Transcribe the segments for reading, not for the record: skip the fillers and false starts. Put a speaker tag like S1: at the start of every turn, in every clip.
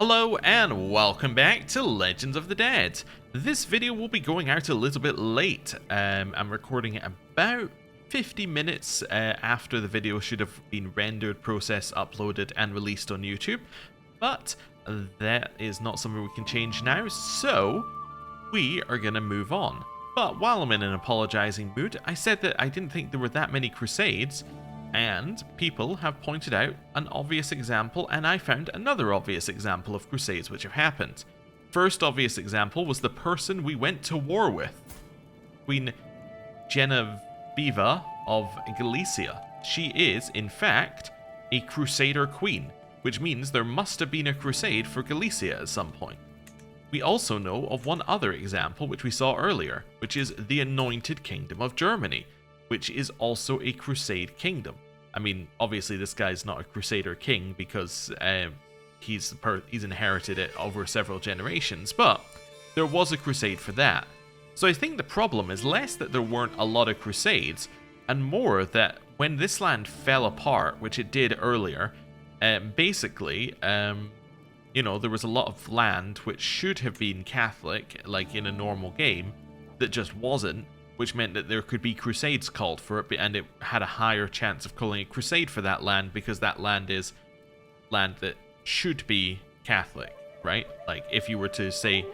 S1: Hello and welcome back to Legends of the Dead. This video will be going out a little bit late. I'm recording it about 50 minutes after the video should have been rendered, processed, uploaded and released on YouTube. But that is not something we can change now, so we are going to move on. But while I'm in an apologizing mood, I said that I didn't think there were that many crusades. And people have pointed out an obvious example, and I found another obvious example of crusades which have happened. First obvious example was the person we went to war with, Queen Genevieve of Galicia. She is, in fact, a Crusader queen, which means there must have been a crusade for Galicia at some point. We also know of one other example which we saw earlier, which is the Anointed Kingdom of Germany, which is also a crusade kingdom. I mean, obviously this guy's not a Crusader king because he's inherited it over several generations, but there was a crusade for that. So I think the problem is less that there weren't a lot of crusades, and more that when this land fell apart, which it did earlier, basically, you know, there was a lot of land which should have been Catholic, like in a normal game, that just wasn't, which meant that there could be crusades called for it, and it had a higher chance of calling a crusade for that land because that land is land that should be Catholic, right? Like, if you were to say,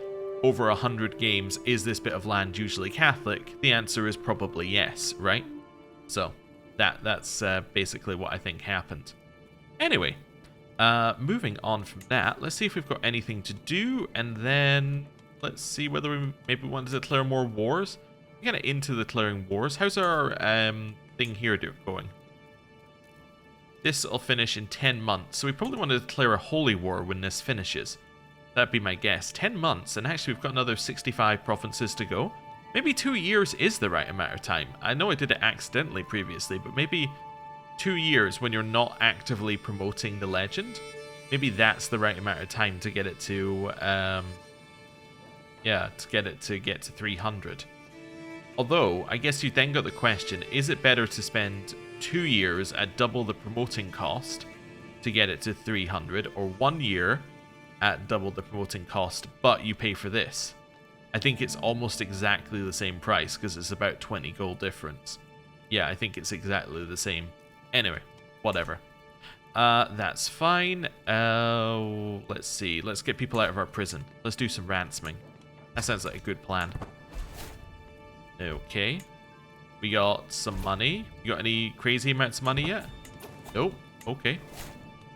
S1: over 100 games, is this bit of land usually Catholic? The answer is probably yes, right? So, that's basically what I think happened. Anyway, moving on from that, let's see if we've got anything to do, and then let's see whether we maybe want to declare more wars. Kind of into declaring wars. How's our thing here going? This will finish in 10 months, so we probably want to declare a holy war when this finishes. That'd be my guess. 10 months, and actually we've got another 65 provinces to go. Maybe 2 years is the right amount of time. I know I did it accidentally previously, but maybe 2 years when you're not actively promoting the legend. Maybe that's the right amount of time to get it to, get to 300. Although, I guess you then got the question, is it better to spend 2 years at double the promoting cost to get it to 300, or 1 year at double the promoting cost, but you pay for this? I think it's almost exactly the same price, because it's about 20 gold difference. Yeah, I think it's exactly the same. Anyway, whatever. That's fine. Let's see. Let's get people out of our prison. Let's do some ransoming. That sounds like a good plan. Okay, we got some money. You got any crazy amounts of money yet? Nope. Okay.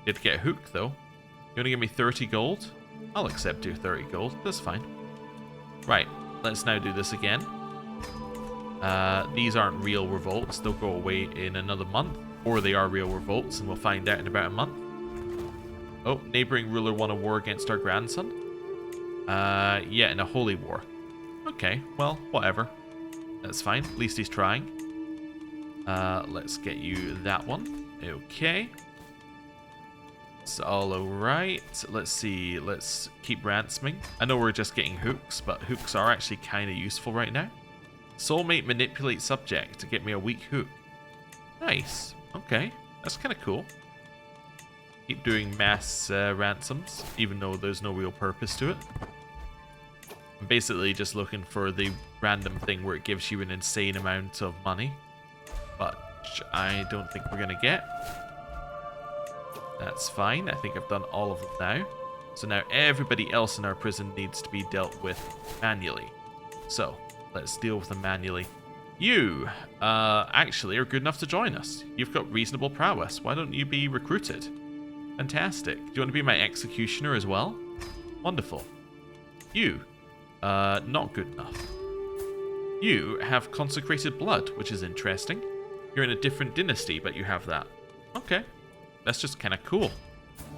S1: Did get a hook though. You want to give me 30 gold? I'll accept your 30 gold. That's fine. Right. Let's now do this again. These aren't real revolts. They'll go away in another month, or they are real revolts, and we'll find out in about a month. Oh, neighboring ruler won a war against our grandson. Yeah, in a holy war. Okay. Well, whatever. That's fine. At least he's trying. Let's get you that one. Okay. It's all alright. Let's see. Let's keep ransoming. I know we're just getting hooks, but hooks are actually kind of useful right now. Soulmate manipulate subject to get me a weak hook. Nice. Okay. That's kind of cool. Keep doing mass ransoms, even though there's no real purpose to it. I'm basically just looking for the random thing where it gives you an insane amount of money, but I don't think we're gonna get. That's fine. I think I've done all of them now. So now everybody else in our prison needs to be dealt with manually. So let's deal with them manually. You actually are good enough to join us. You've got reasonable prowess. Why don't you be recruited? Fantastic. Do you want to be my executioner as well? Wonderful. You not good enough. You have consecrated blood, which is interesting. You're in a different dynasty, but you have that. Okay. That's just kind of cool.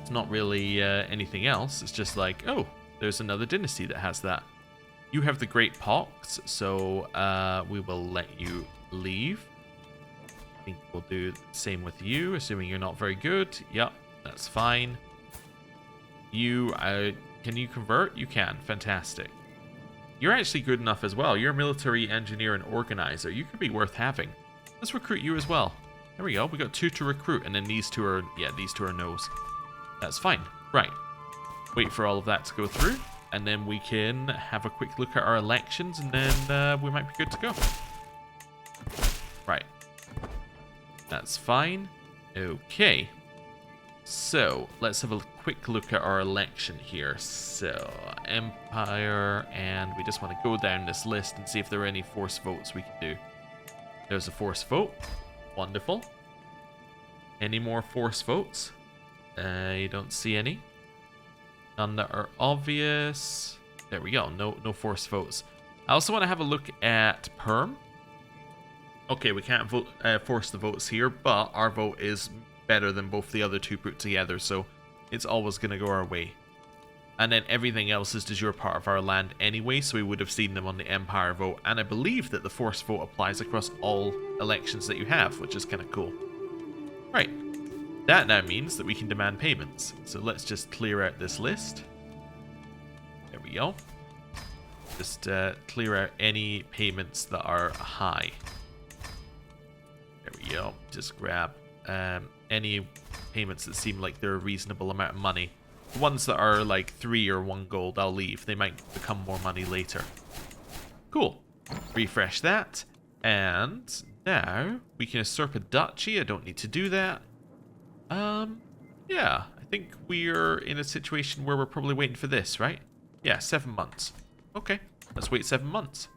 S1: It's not really anything else. It's just like, oh, there's another dynasty that has that. You have the Great Pox, so we will let you leave. I think we'll do the same with you, assuming you're not very good. Yep, that's fine. You, can you convert? You can. Fantastic. You're actually good enough as well. You're a military engineer and organizer. You could be worth having. Let's recruit you as well. There we go. We got 2 to recruit, and then these two are, yeah, these two are no's. That's fine. Right. Wait for all of that to go through, and then we can have a quick look at our elections, and then we might be good to go. Right. That's fine. Okay. So, let's have a quick look at our election here. So, Empire, and we just want to go down this list and see if there are any forced votes we can do. There's a forced vote. Wonderful. Any more forced votes? I don't see any. None that are obvious. There we go. No forced votes. I also want to have a look at Perm. Okay, we can't vote, force the votes here, but our vote is better than both the other two put together, so it's always going to go our way. And then everything else is de jure part of our land anyway, so we would have seen them on the Empire vote. And I believe that the forced vote applies across all elections that you have, which is kind of cool. Right. That now means that we can demand payments. So let's just clear out this list. There we go. Just clear out any payments that are high. There we go. Just grab any payments that seem like they're a reasonable amount of money. The ones that are like 3 or 1 gold, I'll leave. They might become more money later. Cool. Refresh that. And now we can usurp a duchy. I don't need to do that. Yeah. I think we're in a situation where we're probably waiting for this, right? Yeah, 7 months. Okay. Let's wait 7 months.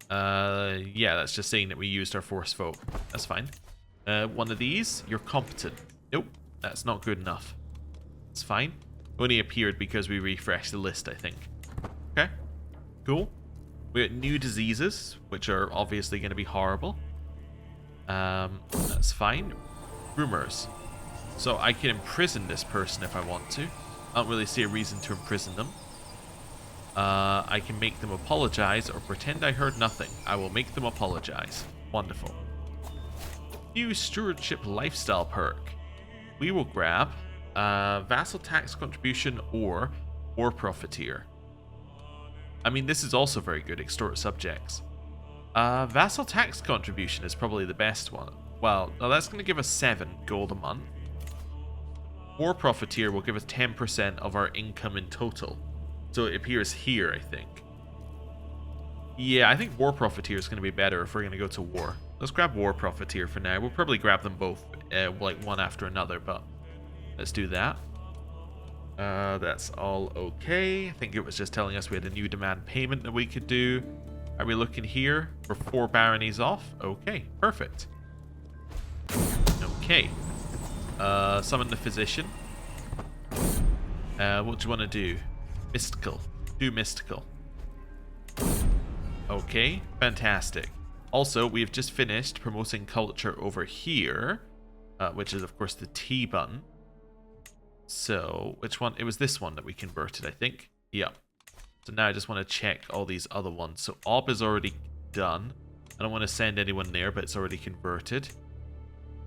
S1: Yeah, that's just saying that we used our forced vote. That's fine. One of these, you're competent. Nope, that's not good enough. It's fine. Only appeared because we refreshed the list, I think. Okay, cool. We got new diseases, which are obviously going to be horrible. That's fine. Rumors. So I can imprison this person if I want to. I don't really see a reason to imprison them. I can make them apologize or pretend I heard nothing. I will make them apologize. Wonderful. New stewardship lifestyle perk. We will grab vassal tax contribution or war profiteer. I mean, this is also very good. Extort subjects. Vassal tax contribution is probably the best one. Well, no, that's going to give us 7 gold a month. War profiteer will give us 10% of our income in total. So it appears here, I think. Yeah, I think War Profiteer is going to be better if we're going to go to war. Let's grab War Profiteer for now. We'll probably grab them both, like one after another, but let's do that. That's all okay. I think it was just telling us we had a new demand payment that we could do. Are we looking here for 4 baronies off? Okay, perfect. Okay. Summon the Physician. What do you want to do? Mystical. Do mystical. Okay, fantastic. Also, we've just finished promoting culture over here, which is, of course, the T button. So, which one? It was this one that we converted, I think. Yep. So now I just want to check all these other ones. So, Ob is already done. I don't want to send anyone there, but it's already converted.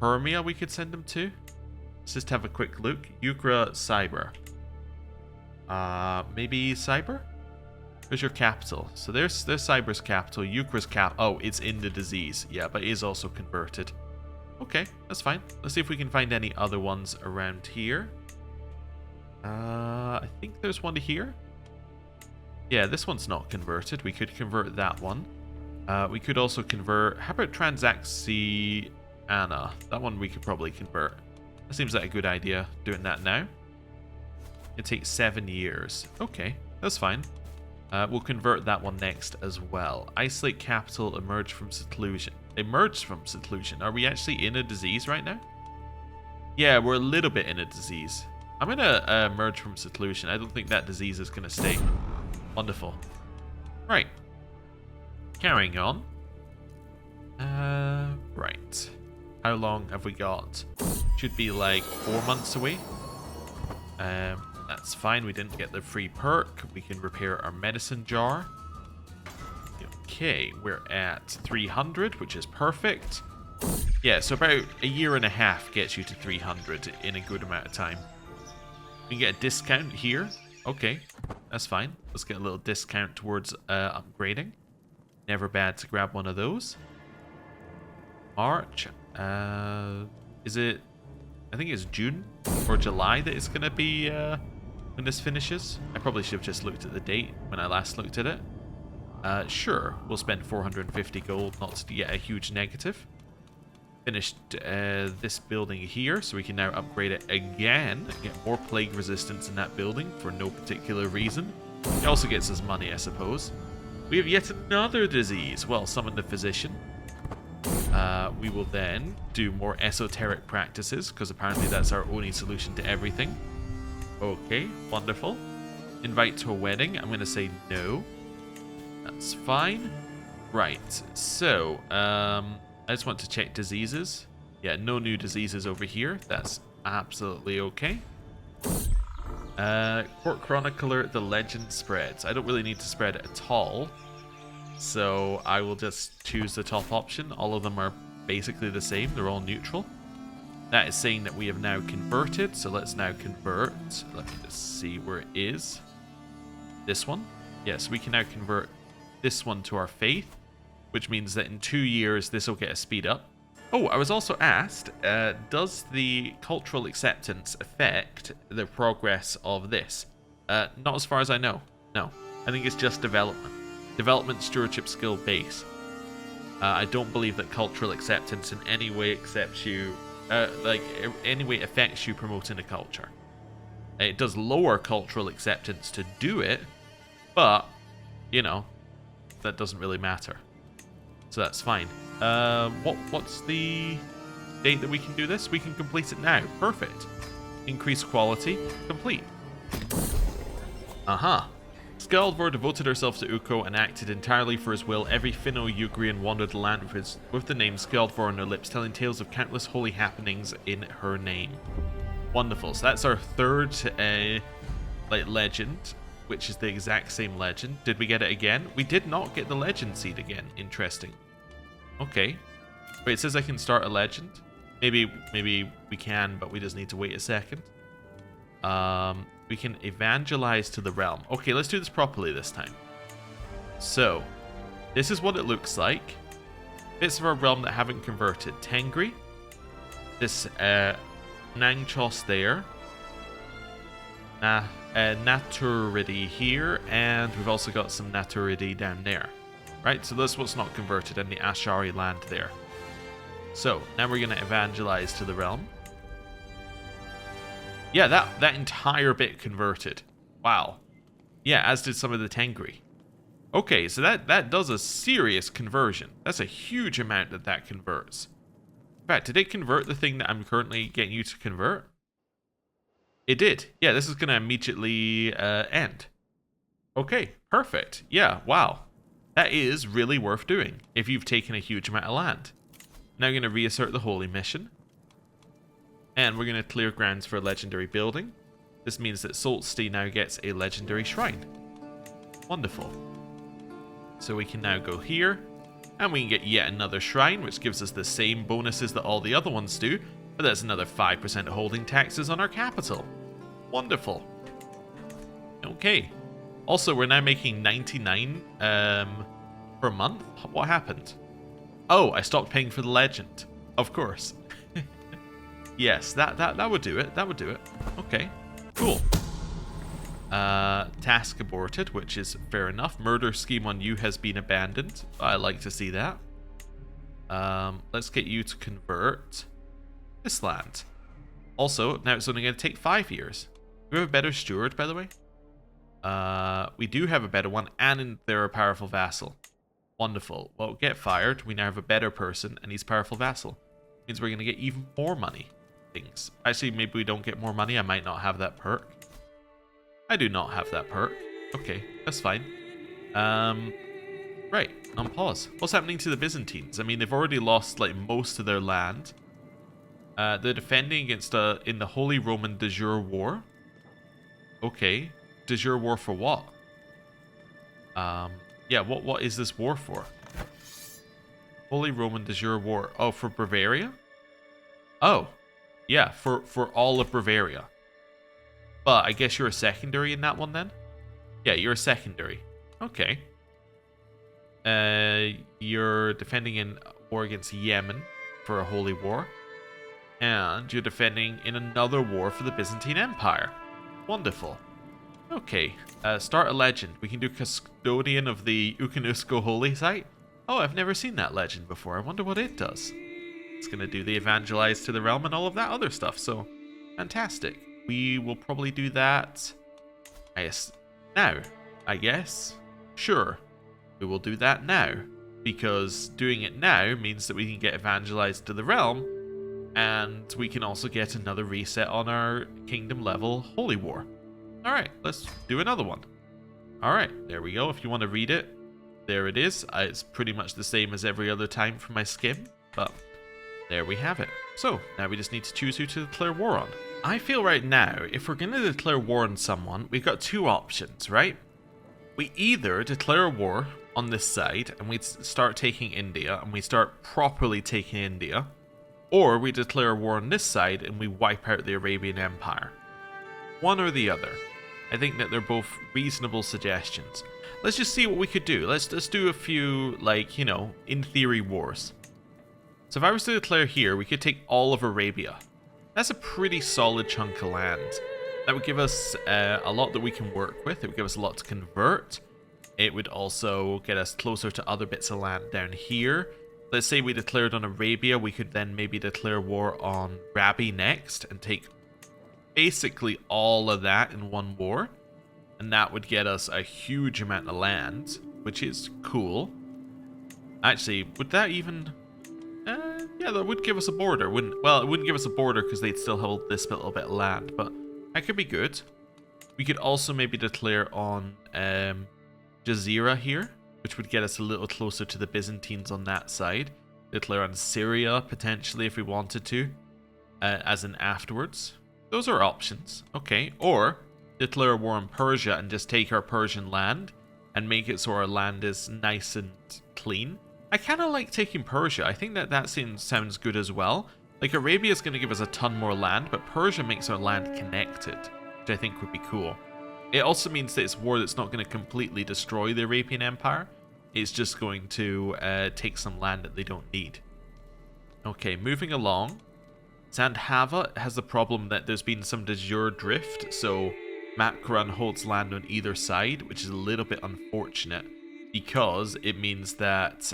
S1: Hermia we could send them to. Let's just have a quick look. Ukra, Cyber. Maybe Cyber? Where's your capital? So there's Cyber's capital. Ukra's oh, it's in the disease. Yeah, but it is also converted. Okay, that's fine. Let's see if we can find any other ones around here. I think there's one here. Yeah, this one's not converted. We could convert that one. We could also convert... How about Transaxiana? That one we could probably convert. That seems like a good idea, doing that now. It takes 7 years. Okay, that's fine. We'll convert that one next as well. Isolate capital, emerge from seclusion. Emerge from seclusion. Are we actually in a disease right now? Yeah, we're a little bit in a disease. I'm going to emerge from seclusion. I don't think that disease is going to stay. Wonderful. Right. Carrying on. Right. How long have we got? Should be like 4 months away. That's fine. We didn't get the free perk. We can repair our medicine jar. Okay, we're at 300, which is perfect. Yeah, so about a year and a half gets you to 300 in a good amount of time. We can get a discount here. Okay, that's fine. Let's get a little discount towards upgrading. Never bad to grab one of those. March. Is it I think it's June or July that it's going to be when this finishes. I probably should have just looked at the date when I last looked at it. Sure, we'll spend 450 gold not to get a huge negative. Finished this building here, so we can now upgrade it again and get more plague resistance in that building for no particular reason. It also gets us money, I suppose. We have yet another disease. Well, summon the physician. We will then do more esoteric practices, because apparently that's our only solution to everything. Okay, wonderful. Invite to a wedding. I'm going to say no. That's fine. Right, so, I just want to check diseases. Yeah, no new diseases over here. That's absolutely okay. Court Chronicler, the legend spreads. I don't really need to spread it at all. So I will just choose the top option. All of them are basically the same. They're all neutral. That is saying that we have now converted. So let's now convert. Let me just see where it is. This one. Yes, we can now convert this one to our faith, which means that in 2 years this will get a speed up. Oh, I was also asked, does the cultural acceptance affect the progress of this? Not as far as I know. No. I think it's just development. Development, stewardship, skill, base. I don't believe that cultural acceptance in any way accepts you, any way affects you promoting a culture. It does lower cultural acceptance to do it, but, you know, that doesn't really matter. So that's fine. What's the date that we can do this? We can complete it now. Perfect. Increase quality. Complete. Skaldvor devoted herself to Ukko and acted entirely for his will. Every Finno-Ugrian wandered the land with the name Skaldvor on their lips, telling tales of countless holy happenings in her name. Wonderful. So that's our third legend, which is the exact same legend. Did we get it again? We did not get the legend seed again. Interesting. Okay. Wait, it says I can start a legend. Maybe we can, but we just need to wait a second. We can evangelize to the realm. Okay, let's do this properly this time. So, this is what it looks like. Bits of our realm that haven't converted. Tengri. This Nangchos there. Naturidi here. And we've also got some Naturidi down there. Right, so that's what's not converted, and the Ashari land there. So, now we're going to evangelize to the realm. Yeah, that entire bit converted. Wow. Yeah, as did some of the Tengri. Okay, so that does a serious conversion. That's a huge amount that converts. In fact, did it convert the thing that I'm currently getting you to convert? It did. Yeah, this is going to immediately end. Okay, perfect. Yeah, wow. That is really worth doing if you've taken a huge amount of land. Now I'm going to reassert the holy mission. And we're going to clear grounds for a legendary building. This means that Solsti now gets a legendary shrine. Wonderful. So we can now go here. And we can get yet another shrine, which gives us the same bonuses that all the other ones do. But that's another 5% holding taxes on our capital. Wonderful. Okay. Also, we're now making 99 per month. What happened? Oh, I stopped paying for the legend. Of course. Yes, that would do it. That would do it. Okay, cool. Task aborted, which is fair enough. Murder scheme on you has been abandoned. I like to see that. Let's get you to convert this land. Also, now it's only going to take 5 years. Do we have a better steward, by the way? We do have a better one, and they're a powerful vassal. Wonderful. Well, get fired. We now have a better person, and he's powerful vassal. Means we're going to get even more money. Things. Actually, maybe we don't get more money. I might not have that perk. I do not have that perk. Okay, that's fine. Right, on pause. What's happening to the Byzantines? I mean, they've already lost like most of their land. They're defending against in the Holy Roman de jure war. Okay, de jure war for what? Yeah, what is this war for? Holy Roman de jure war. Oh, for Bavaria? Oh, yeah, for all of Bavaria. But I guess you're a secondary in that one then? Yeah, you're a secondary. Okay. You're defending in war against Yemen for a holy war. And you're defending in another war for the Byzantine Empire. Wonderful. Okay, start a legend. We can do Custodian of the Ukanusko Holy Site. Oh, I've never seen that legend before. I wonder what it does. It's going to do the Evangelize to the Realm and all of that other stuff, so fantastic. We will probably do that now, I guess. Sure, we will do that now, because doing it now means that we can get Evangelized to the Realm, and we can also get another reset on our kingdom level Holy War. Alright, let's do another one. Alright, there we go. If you want to read it, there it is. It's pretty much the same as every other time for my skim, but there we have it. So, now we just need to choose who to declare war on. I feel right now, if we're going to declare war on someone, we've got two options, right? We either declare a war on this side, and we start taking India, and we start properly taking India, or we declare a war on this side, and we wipe out the Arabian Empire. One or the other. I think that they're both reasonable suggestions. Let's just see what we could do. Let's do a few, like, you know, in theory wars. So if I was to declare here, we could take all of Arabia. That's a pretty solid chunk of land. That would give us a lot that we can work with. It would give us a lot to convert. It would also get us closer to other bits of land down here. Let's say we declared on Arabia, we could then maybe declare war on Rabi next and take basically all of that in one war. And that would get us a huge amount of land, which is cool. Actually, would that even... yeah, that would give us a border. Well, it wouldn't give us a border because they'd still hold this little bit of land, but that could be good. We could also maybe declare on Jazeera here, which would get us a little closer to the Byzantines on that side. Declare on Syria, potentially, if we wanted to, as in afterwards. Those are options. Okay, or declare a war on Persia and just take our Persian land and make it so our land is nice and clean. I kind of like taking Persia. I think that sounds good as well. Like, Arabia is going to give us a ton more land, but Persia makes our land connected, which I think would be cool. It also means that it's a war that's not going to completely destroy the Arabian Empire. It's just going to take some land that they don't need. Okay, moving along. Zandhava has the problem that there's been some de jure drift, so Makran holds land on either side, which is a little bit unfortunate. Because it means that,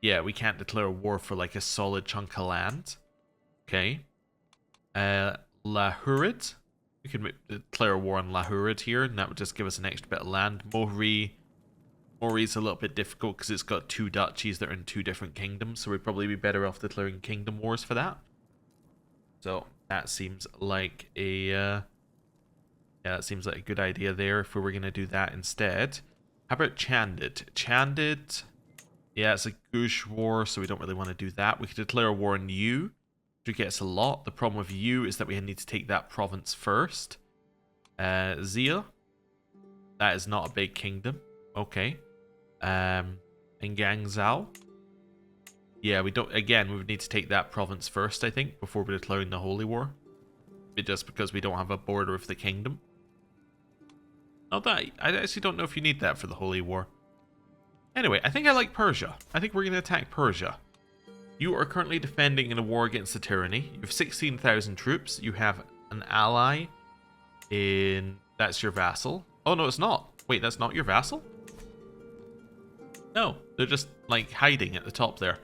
S1: yeah, we can't declare a war for like a solid chunk of land. Okay. Lahurid. We could declare a war on Lahurid here, and that would just give us an extra bit of land. Mohri is a little bit difficult because it's got two duchies that are in two different kingdoms, so we'd probably be better off declaring kingdom wars for that. So that seems like a, yeah, that seems like a good idea there if we were going to do that instead. How about Chandid? Chandid, yeah, it's a Gush war, so we don't really want to do that. We could declare a war on you, which would get us a lot. The problem with you is that we need to take that province first. Zia, that is not a big kingdom. Okay. Ngangzhou, yeah, we don't. Again, we would need to take that province first, I think, before we're declaring the Holy War. Just because we don't have a border of the kingdom. Although I actually don't know if you need that for the Holy War. Anyway, I think I like Persia. I think we're going to attack Persia. You are currently defending in a war against the tyranny. You have 16,000 troops. You have an ally in... That's your vassal. Oh, no, it's not. Wait, that's not your vassal? No, they're just, like, hiding at the top there.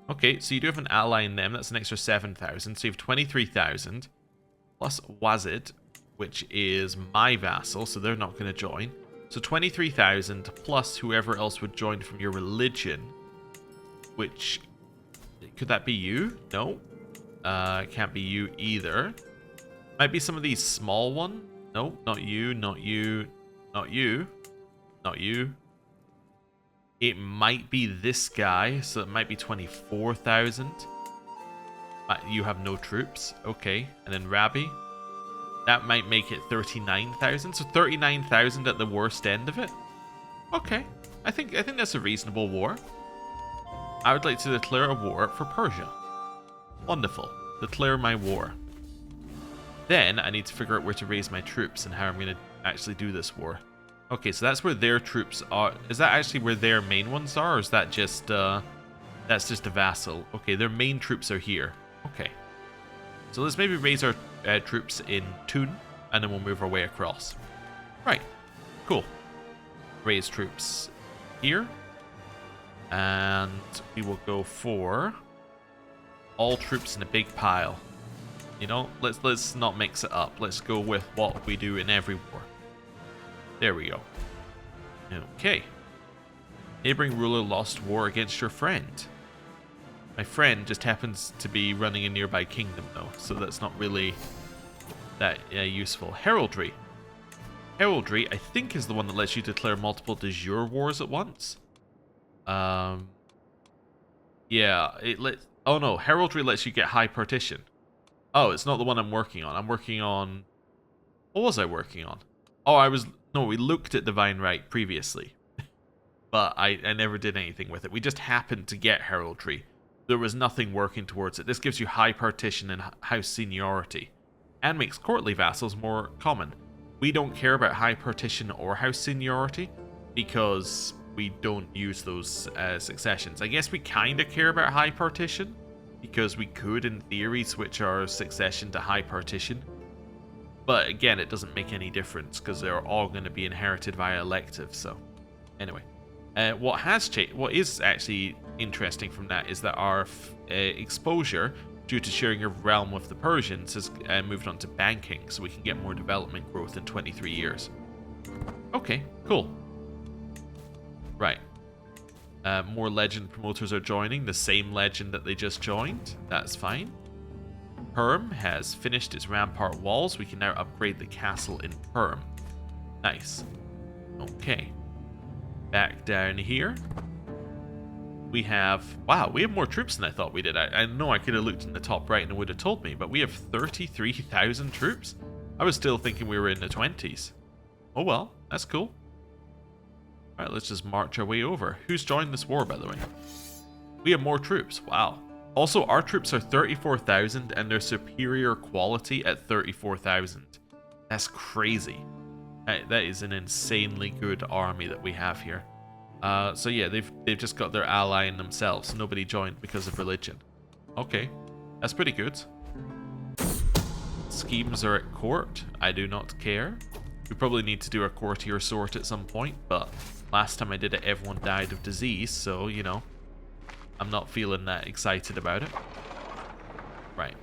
S1: Okay, so you do have an ally in them. That's an extra 7,000. So you have 23,000. Plus Wazid, which is my vassal, so they're not going to join. So 23,000 plus whoever else would join from your religion, which, could that be you? No, it can't be you either. Might be some of these small one. No, not you, not you, not you, not you. It might be this guy, so it might be 24,000. You have no troops, okay. And then Rabi. That might make it 39,000. So 39,000 at the worst end of it. Okay. I think that's a reasonable war. I would like to declare a war for Persia. Wonderful. Declare my war. Then I need to figure out where to raise my troops and how I'm going to actually do this war. Okay, so that's where their troops are. Is that actually where their main ones are, or is that just that's just a vassal? Okay, their main troops are here. Okay. So let's maybe raise our troops in Toon, and then we'll move our way across. Right. Cool. Raise troops here. And we will go for all troops in a big pile. You know, let's not mix it up. Let's go with what we do in every war. There we go. Okay. Neighboring ruler lost war against your friend. My friend just happens to be running a nearby kingdom, though, so that's not really that useful. Heraldry. Heraldry, I think, is the one that lets you declare multiple de jure wars at once. Yeah, oh no, Heraldry lets you get high partition. Oh, it's not the one I'm working on. I'm working on... What was I working on? Oh, no, we looked at Divine Right previously. But I never did anything with it. We just happened to get Heraldry. There was nothing working towards it. This gives you high partition and house seniority. And makes courtly vassals more common. We don't care about high partition or house seniority because we don't use those successions. I guess we kind of care about high partition because we could, in theory, switch our succession to high partition. But again, it doesn't make any difference because they're all going to be inherited via elective. So, anyway, what is actually interesting from that is that our exposure, due to sharing a realm with the Persians, has moved on to banking, so we can get more development growth in 23 years. Okay, cool. Right. More legend promoters are joining, the same legend that they just joined. That's fine. Perm has finished its rampart walls. We can now upgrade the castle in Perm. Nice. Okay. Back down here. We have... Wow, we have more troops than I thought we did. I know I could have looked in the top right and it would have told me, but we have 33,000 troops. I was still thinking we were in the 20s. Oh well, that's cool. Alright, let's just march our way over. Who's joined this war, by the way? We have more troops. Wow. Also, our troops are 34,000 and they're superior quality at 34,000. That's crazy. That is an insanely good army that we have here. So yeah, they've just got their ally in themselves. Nobody joined because of religion. Okay, that's pretty good. Schemes are at court. I do not care. We probably need to do a courtier sort at some point, but last time I did it, everyone died of disease, so, you know, I'm not feeling that excited about it. Right.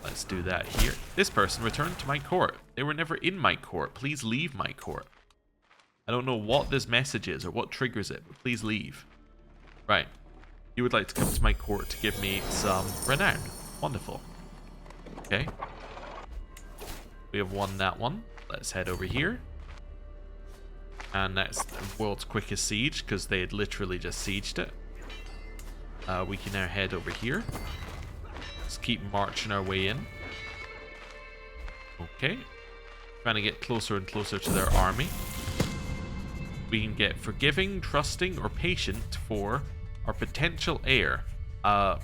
S1: Let's do that here. This person returned to my court. They were never in my court. Please leave my court. I don't know what this message is or what triggers it, but please leave. Right. You would like to come to my court to give me some renown. Wonderful. Okay. We have won that one. Let's head over here. And that's the world's quickest siege because they had literally just sieged it. We can now head over here. Let's keep marching our way in. Okay. Trying to get closer and closer to their army. We can get forgiving, trusting, or patient for our potential heir.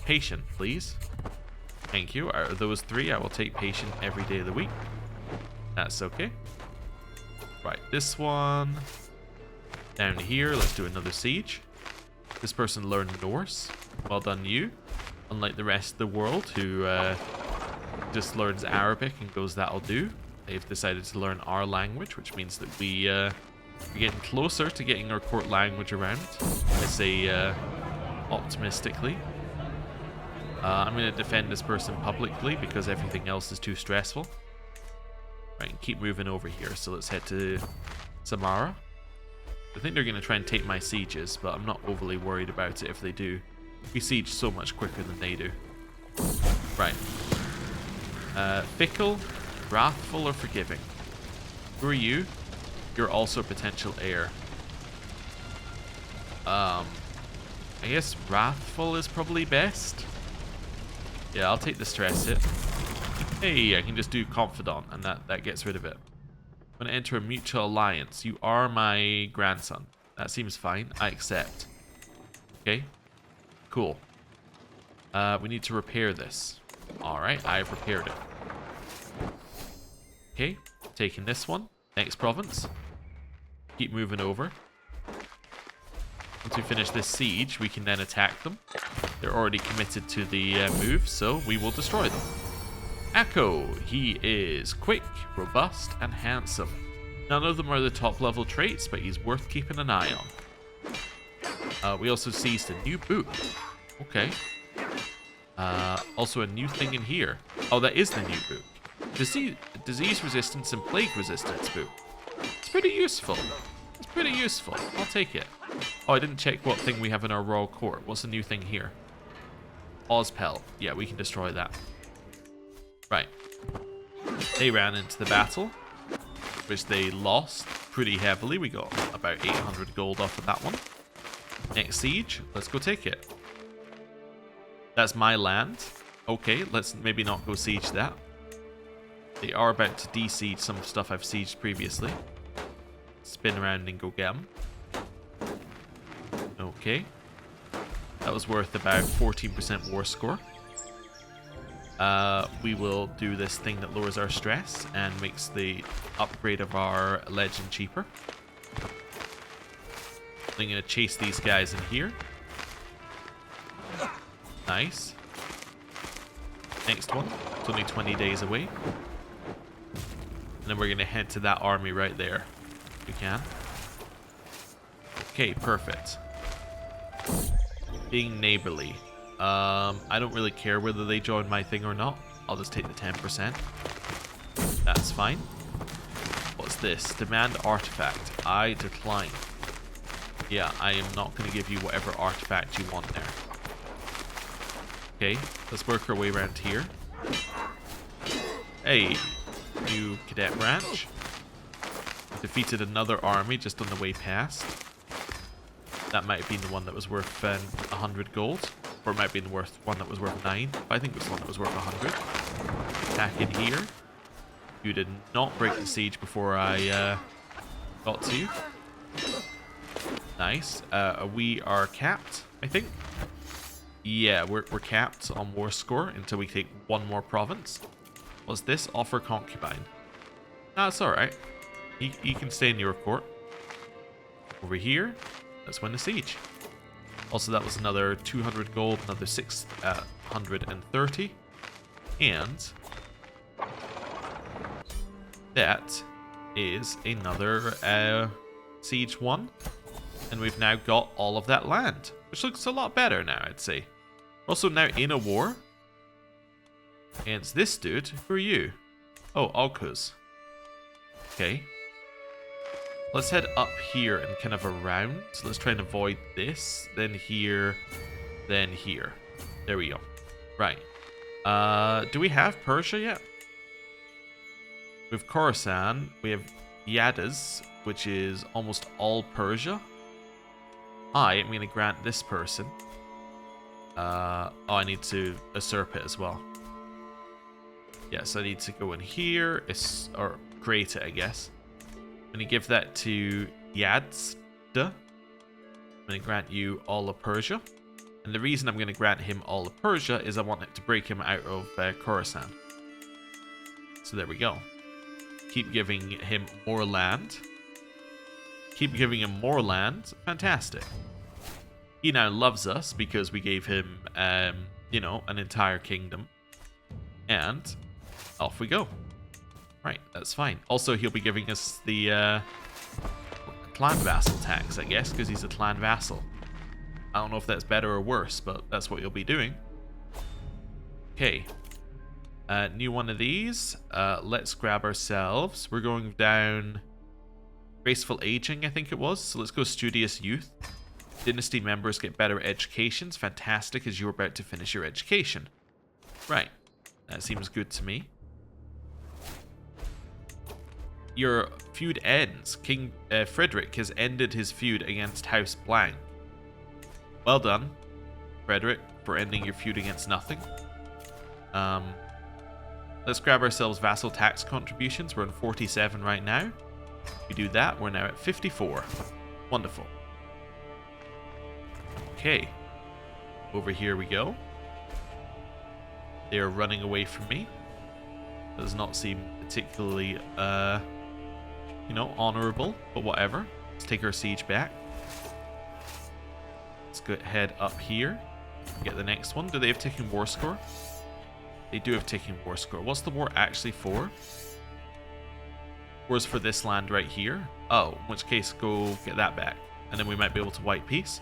S1: Patient, please. Thank you. Out of those three, I will take patient every day of the week. That's okay. Right, this one. Down here, let's do another siege. This person learned Norse. Well done, you. Unlike the rest of the world, who just learns Arabic and goes, that'll do. They've decided to learn our language, which means that we're getting closer to getting our court language around. I say optimistically. I'm going to defend this person publicly because everything else is too stressful. Right, keep moving over here. So let's head to Samara. I think they're going to try and take my sieges, but I'm not overly worried about it if they do. We siege so much quicker than they do. Right. Fickle, wrathful, or forgiving? Who are you? You're also a potential heir. I guess wrathful is probably best. Yeah, I'll take the stress hit. Hey, I can just do confidant, and that gets rid of it. I'm going to enter a mutual alliance. You are my grandson. That seems fine. I accept. Okay. Cool. We need to repair this. Alright, I've repaired it. Okay, taking this one. Next province. Keep moving over. Once we finish this siege, we can then attack them. They're already committed to the move, so we will destroy them. Echo, he is quick, robust, and handsome. None of them are the top level traits, but he's worth keeping an eye on. We also seized a new book. Okay. Also a new thing in here. Oh, that is the new book. Disease resistance and plague resistance book. It's pretty useful. It's pretty useful. I'll take it. Oh, I didn't check what thing we have in our royal court. What's the new thing here? Ozpel. Yeah, we can destroy that. Right. They ran into the battle, which they lost pretty heavily. We got about 800 gold off of that one. Next siege. Let's go take it. That's my land. Okay, let's maybe not go siege that. They are about to de-siege some stuff I've sieged previously. Spin around and go get them. Okay. That was worth about 14% war score. We will do this thing that lowers our stress and makes the upgrade of our legend cheaper. I'm going to chase these guys in here. Nice. Next one. It's only 20 days away. And then we're going to head to that army right there. If we can. Okay, perfect. Being neighborly. I don't really care whether they join my thing or not. I'll just take the 10%. That's fine. What's this? Demand artifact. I decline. Yeah, I am not going to give you whatever artifact you want there. Okay, let's work our way around here. Hey, new cadet branch. Defeated another army just on the way past. That might have been the one that was worth 100 gold. Or it might have been the one that was worth 9. But I think it was the one that was worth 100. Attack in here. You did not break the siege before I got to you. Nice. We are capped, I think. Yeah, we're capped on war score until we take one more province. What's this? Offer concubine. No, it's alright. He can stay in your court. Over here, let's win the siege. Also, that was another 200 gold, another 630. And that is another siege 1. And we've now got all of that land, which looks a lot better now, I'd say. We're also now in a war against this dude. Who are you? Oh, Alkuz. Okay. Let's head up here and kind of around. So let's try and avoid this. Then here. Then here. There we go. Right. Do we have Persia yet? We have Khorasan. We have Yadaz, which is almost all Persia. I am going to grant this person. Oh, I need to usurp it as well. Yes, I need to go in here. Or create it, I guess. I'm going to give that to Yadz. I'm going to grant you all of Persia. And the reason I'm going to grant him all of Persia is I want it to break him out of Khorasan. So there we go. Keep giving him more land. Keep giving him more land. Fantastic. He now loves us because we gave him, you know, an entire kingdom. And off we go. Right, that's fine. Also, he'll be giving us the clan vassal tax, I guess, because he's a clan vassal. I don't know if that's better or worse, but that's what he'll be doing. Okay. New one of these. Let's grab ourselves. We're going down graceful aging, I think it was. So let's go studious youth. Dynasty members get better educations. Fantastic, as you're about to finish your education. Right. That seems good to me. Your feud ends. King Frederick has ended his feud against House Blank. Well done, Frederick, for ending your feud against nothing. Let's grab ourselves vassal tax contributions. We're on 47 right now. If we do that, we're now at 54. Wonderful. Okay. Over here we go. They are running away from me. Does not seem particularly, you know, honorable, but whatever. Let's take our siege back. Let's go head up here. Get the next one. Do they have ticking war score? They do have ticking war score. What's the war actually for? War's for this land right here. Oh, in which case go get that back. And then we might be able to white peace.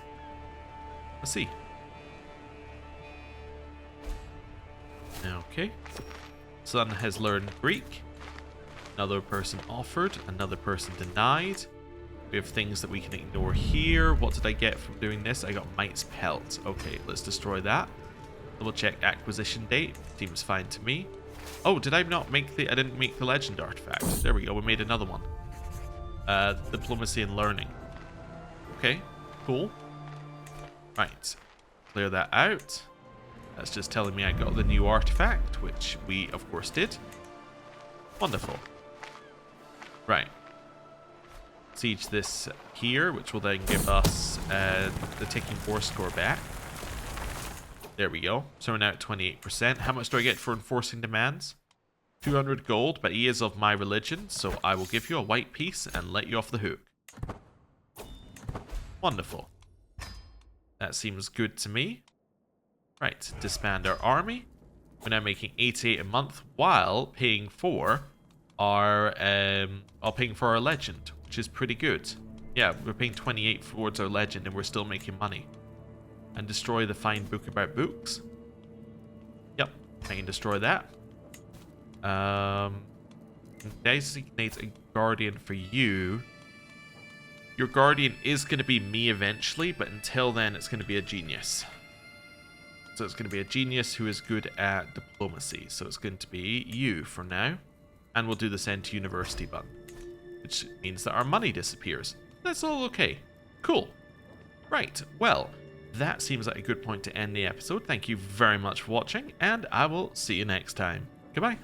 S1: Let's see. Okay. Son has learned Greek. Another person offered. Another person denied. We have things that we can ignore here. What did I get from doing this? I got Might's Pelt. Okay, let's destroy that. Double check acquisition date. Seems fine to me. Oh, did I not make the... I didn't make the legend artifact. There we go. We made another one. Diplomacy and learning. Okay, cool. Right. Clear that out. That's just telling me I got the new artifact, which we, of course, did. Wonderful. Right. Siege this here, which will then give us the ticking war score back. There we go. So we're now at 28%. How much do I get for enforcing demands? 200 gold, but he is of my religion, so I will give you a white piece and let you off the hook. Wonderful. That seems good to me. Right, disband our army. We're now making 88 a month while paying for our legend, which is pretty good. Yeah, we're paying 28 towards our legend and we're still making money. And destroy the fine book about books. Yep, I can destroy that. Designate a guardian for you. Your guardian is going to be me eventually, but until then it's going to be a genius. So it's going to be a genius who is good at diplomacy. So it's going to be you for now. And we'll do the send to university button, which means that our money disappears. That's all okay. Cool. Right, well, that seems like a good point to end the episode. Thank you very much for watching, and I will see you next time. Goodbye.